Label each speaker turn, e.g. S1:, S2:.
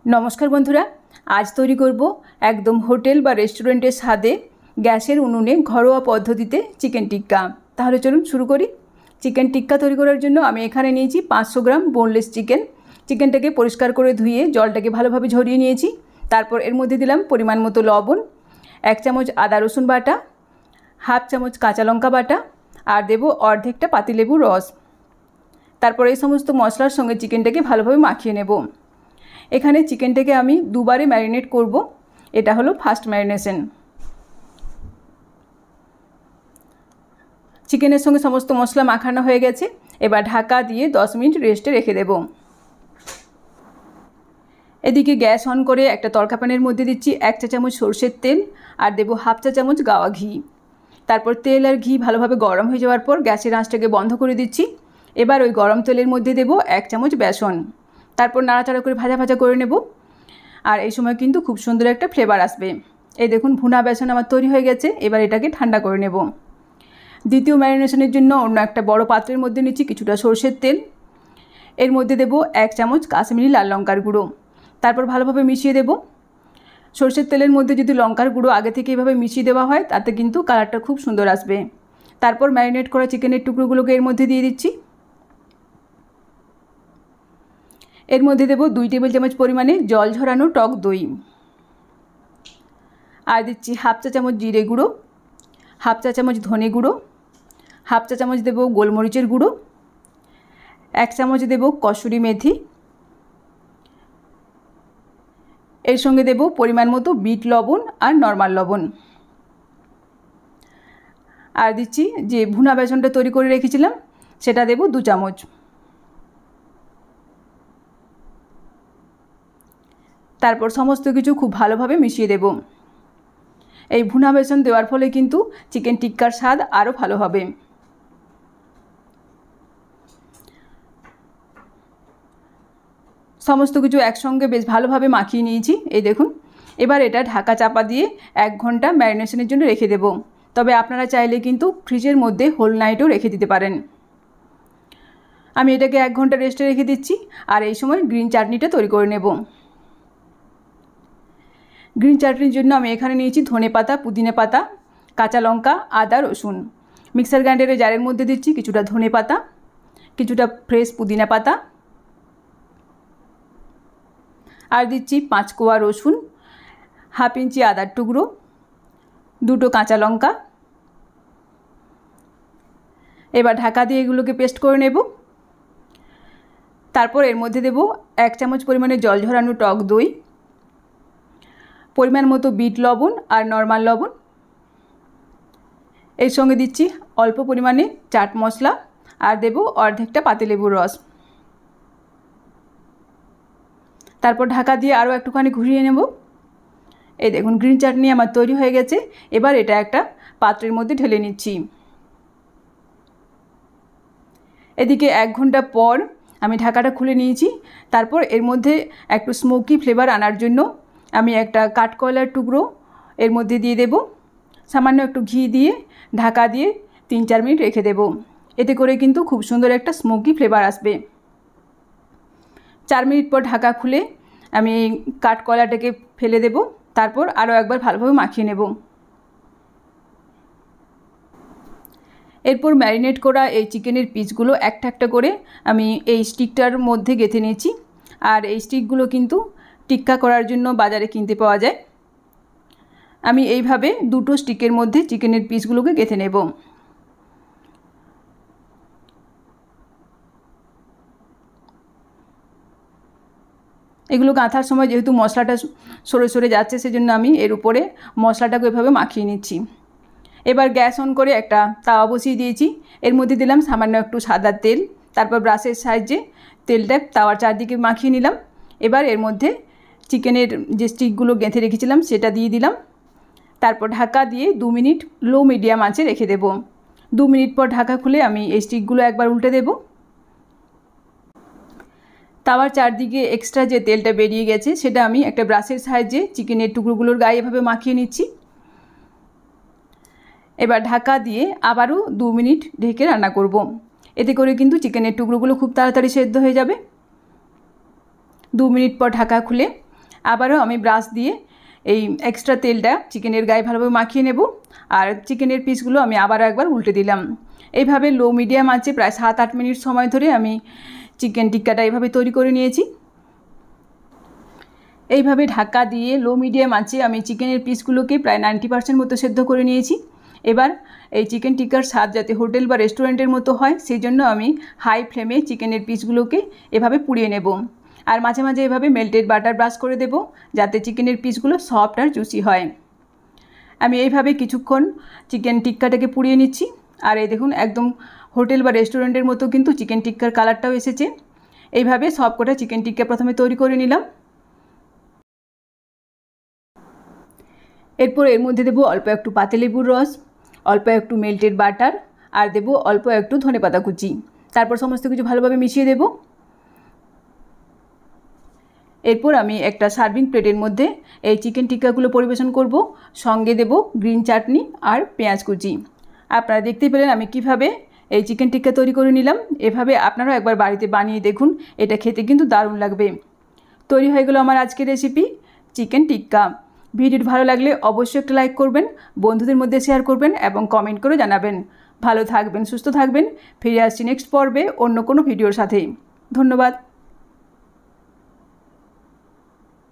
S1: नमस्कार बंधुरा आज तैरी करब एकदम होटेल बा रेस्टुरेंटेर स्वादे गैसेर उनुने घरोया पद्धतिते चिकेन टिक्का। ताहले चलुन शुरू करी। चिकेन टिक्का तैरी करार जन्य आमि एखाने नियेछि 500 ग्राम बोनलेस चिकेन। चिकेनटाके परिष्कार करे धुए जलटाके भालोभाबे झरिये नियेछि। तारपर एर मध्ये दिलाम परिमाण मतो लवण, 1 चामच आदा रसुन बाटा, हाफ चामच काँचा लंका बाटा और देव अर्धेकटा पातिलेबुर रस। तारपर एई समस्त मशलार संगे चिकेनटाके भालोभाबे माखिये नेब। एखाने चिकेनटाके आमी दुबारे मैरिनेट करब। एटा हलो फार्स्ट मैरिनेशन। चिकेनेर संगे समस्त मशला माखानो हये गेछे। एबार ढाका दिए 10 मिनट रेस्टे रेखे देब। एदिके गैस अन करे एकटा तड़का पैनेर मध्य दिচ্ছি 1 चा चामच सर्षेर तेल और देब हाफ चा चामच गावा घी। तारपर तेल और घी भालोभाबे गरम हये जाওয়ার पर गैसेर आँचटाके बंध करे दिচ্ছি। एबार ओई गरम तेलेर मध्य देब 1 चामच बेसन। तारपर नाड़ाचाड़ा करे भाजा भाजा करे नेब। और এই সময় কিন্তু খুব সুন্দর একটা ফ্লেভার আসবে। এই দেখুন ভুনা বেসন আমার তৈরি হয়ে গেছে। এবার এটাকে ঠান্ডা করে নেব। দ্বিতীয় ম্যারিনেশনের জন্য অন্য একটা বড় পাত্রের মধ্যে নিচ্ছি কিছুটা সরষের তেল। এর মধ্যে দেব 1 চামচ কাশ্মীরি লাল লঙ্কার গুঁড়ো। তারপর ভালোভাবে মিশিয়ে দেব। সরষের তেলের মধ্যে যদি লঙ্কার গুঁড়ো আগে থেকে এভাবে মিশিয়ে দেওয়া হয় তাতে কিন্তু কালারটা খুব সুন্দর আসবে। তারপর ম্যারিনেট করা চিকেনের টুকরোগুলোকে এর মধ্যে দিয়ে দিচ্ছি। एर मध्य देव 2 टेबिल चामच परिमाणे जल झरानो टक दई और दिচ্ছি हाफ चा चामच जिरे गुड़ो, हाफ चा चामच धने गुड़ो, हाफ चा चामच देव गोलमरिचेर गुड़ो, 1 चामच देव कसूरी मेथी, एर संगे देव परिमाण मतो बीट लवण और नर्माल लवण और दिচ্ছি जे भुना बेसनटा तैरी करे रेखेছিলাম सेटा देव 2 चामच। तारपर समस्त किछु खूब भालोभाबे मिशिए देब। এই ভুনা বেসন দেওয়ার ফলে কিন্তু চিকেন টিক্কার স্বাদ আরও ভালো হবে। সমস্ত কিছু একসঙ্গে বেশ ভালোভাবে মাখিয়ে নিয়েছি। এই দেখুন এবার এটা ঢাকা চাপা দিয়ে 1 ঘন্টা ম্যারিনেশনের জন্য রেখে দেব। তবে আপনারা চাইলে কিন্তু ফ্রিজের মধ্যে হোল নাইটও রেখে দিতে পারেন। আমি এটাকে 1 ঘন্টা রেস্টে রেখে দিচ্ছি আর এই সময় গ্রিন চাটনিটা তৈরি করে নেব। গ্রিন চাটনির জন্য আমি এখানে নিয়েছি ধনে পাতা, পুদিনা পাতা, কাঁচা লঙ্কা, আদা, রসুন। মিক্সার গ্রাইন্ডারের জারের মধ্যে দিচ্ছি কিছুটা ধনে পাতা, কিছুটা ফ্রেশ পুদিনা পাতা আর দিচ্ছি 5 কোয়া রসুন, হাফ ইঞ্চি আদার টুকরো, 2টো কাঁচা লঙ্কা। এবার ঢাকা দিয়ে এগুলোকে পেস্ট করে নেব। তারপর এর মধ্যে দেব 1 চামচ পরিমাণে জল ঝরানো টক দই, परिमाण मतो बीट लवण और नर्माल लवण। एर संगे दिচ্ছি अल्प परिमाणे चाट मशला और देव अर्धेकटा पातिलेबुर रस। तारपर ढाका दिए आरो एकटुखानी घुरिए नेब। এই দেখুন গ্রিন চাটনি আমার তৈরি হয়ে গেছে। এবার এটা একটা পাত্রের মধ্যে ঢেলে নিচ্ছি। এদিকে 1 ঘন্টা পর আমি ঢাকাটা খুলে নিয়েছি। তারপর এর মধ্যে একটু স্মোকি ফ্লেভার আনার জন্য আমি একটা কাঠকয়লার টুকরো এর মধ্যে দিয়ে দেব। সামান্য একটু ঘি দিয়ে ঢাকা দিয়ে 3-4 মিনিট রেখে দেব। এতে করে কিন্তু খুব সুন্দর একটা স্মোকি ফ্লেভার আসবে। 4 মিনিট পর ঢাকা খুলে আমি কাঠকয়লাটাকে ফেলে দেব। তারপর আরও একবার ভালোভাবে মাখিয়ে নেব। এরপর ম্যারিনেট করা এই চিকেনের পিসগুলো একটা একটা করে আমি এই স্টিকটার মধ্যে গেঁথে নিয়েছি। আর এই স্টিকগুলো কিন্তু টিক্কা করার জন্য বাজারে কিনতে পাওয়া যায়। আমি এইভাবে 2টো স্টিকের মধ্যে চিকেনের পিসগুলোকে গেঁথে নেব। এগুলো গাঁথার সময় যেহেতু মশলাটা সরে সরে যাচ্ছে সেজন্য আমি এর উপরে মশলাটাকে এভাবে মাখিয়ে নিচ্ছি। এবার গ্যাস অন করে একটা তাওয়া বসিয়ে দিয়েছি। এর মধ্যে দিলাম সামান্য একটু সাদা তেল। তারপর ব্রাশের সাহায্যে তেলটা তাওয়ার চারদিকে মাখিয়ে নিলাম। এবার এর মধ্যে চিকেনের যে স্টিকগুলো গেঁথে রেখেছিলাম সেটা দিয়ে দিলাম। তারপর ঢাকা দিয়ে 2 মিনিট লো মিডিয়াম আঁচে রেখে দেব। 2 মিনিট পর ঢাকা খুলে আমি এই স্টিকগুলো একবার উল্টে দেব। তাওয়ার চারদিকে এক্সট্রা যে তেলটা বেরিয়ে গেছে সেটা আমি একটা ব্রাশের সাহায্যে চিকেনের টুকরোগুলোর গায়ে এভাবে মাখিয়ে নিচ্ছি। এবার ঢাকা দিয়ে আবারও 2 মিনিট ঢেকে রান্না করব। এতে করে কিন্তু চিকেনের টুকরোগুলো খুব তাড়াতাড়ি সেদ্ধ হয়ে যাবে। 2 মিনিট पर ढाका खुले আবারও আমি ব্রাশ দিয়ে এই এক্সট্রা তেলটা চিকেনের গায়ে ভালোভাবে মাখিয়ে নেব। আর চিকেনের পিসগুলো আমি আবারও একবার উল্টে দিলাম। এইভাবে লো মিডিয়াম আঁচে প্রায় 7-8 মিনিট সময় ধরে আমি চিকেন টিক্কাটা এইভাবে তৈরি করে নিয়েছি। এইভাবে ঢাকা দিয়ে লো মিডিয়াম আঁচে আমি চিকেনের পিসগুলোকে প্রায় 90% মতো সেদ্ধ করে নিয়েছি। এবার এই চিকেন টিক্কার স্বাদ যাতে হোটেল বা রেস্টুরেন্টের মতো হয় সেই জন্য আমি হাই ফ্লেমে চিকেনের পিসগুলোকে এভাবে পুড়িয়ে নেব। আর মাঝে মাঝে এভাবে মেল্টেড বাটার ব্রাশ করে দেব যাতে চিকেনের পিসগুলো সফট আর জুসি হয়। আমি এইভাবে কিছুক্ষণ চিকেন টিক্কাটাকে পুড়িয়ে নিচ্ছি। আর এই দেখুন একদম হোটেল বা রেস্টুরেন্টের মতো কিন্তু চিকেন টিক্কার কালারটাও এসেছে। এইভাবে সবকটা চিকেন টিক্কা প্রথমে তৈরি করে নিলাম। এরপর এর মধ্যে দেবো অল্প একটু পাতিলেবুর রস, অল্প একটু মেল্টেড বাটার আর দেবো অল্প একটু ধনেপাতা কুচি। তারপর সমস্ত কিছু ভালোভাবে মিশিয়ে দেব। এরপর আমি একটা সার্ভিং প্লেটের মধ্যে এই চিকেন টিক্কাগুলো পরিবেশন করব। সঙ্গে দেব গ্রিন চাটনি আর পেঁয়াজ কুচি। আপনারা দেখতেই পেলেন আমি কিভাবে এই চিকেন টিক্কা তৈরি করে নিলাম। এভাবে আপনারাও একবার বাড়িতে বানিয়ে দেখুন, এটা খেতে কিন্তু দারুণ লাগবে। তৈরি হয়ে গেল আমার আজকের রেসিপি চিকেন টিক্কা। ভিডিওটি ভালো লাগলে অবশ্যই একটা লাইক করবেন, বন্ধুদের মধ্যে শেয়ার করবেন এবং কমেন্ট করে জানাবেন। ভালো থাকবেন, সুস্থ থাকবেন। ফিরে আসছি নেক্সট পর্বে অন্য কোনো ভিডিওর সাথে। ধন্যবাদ।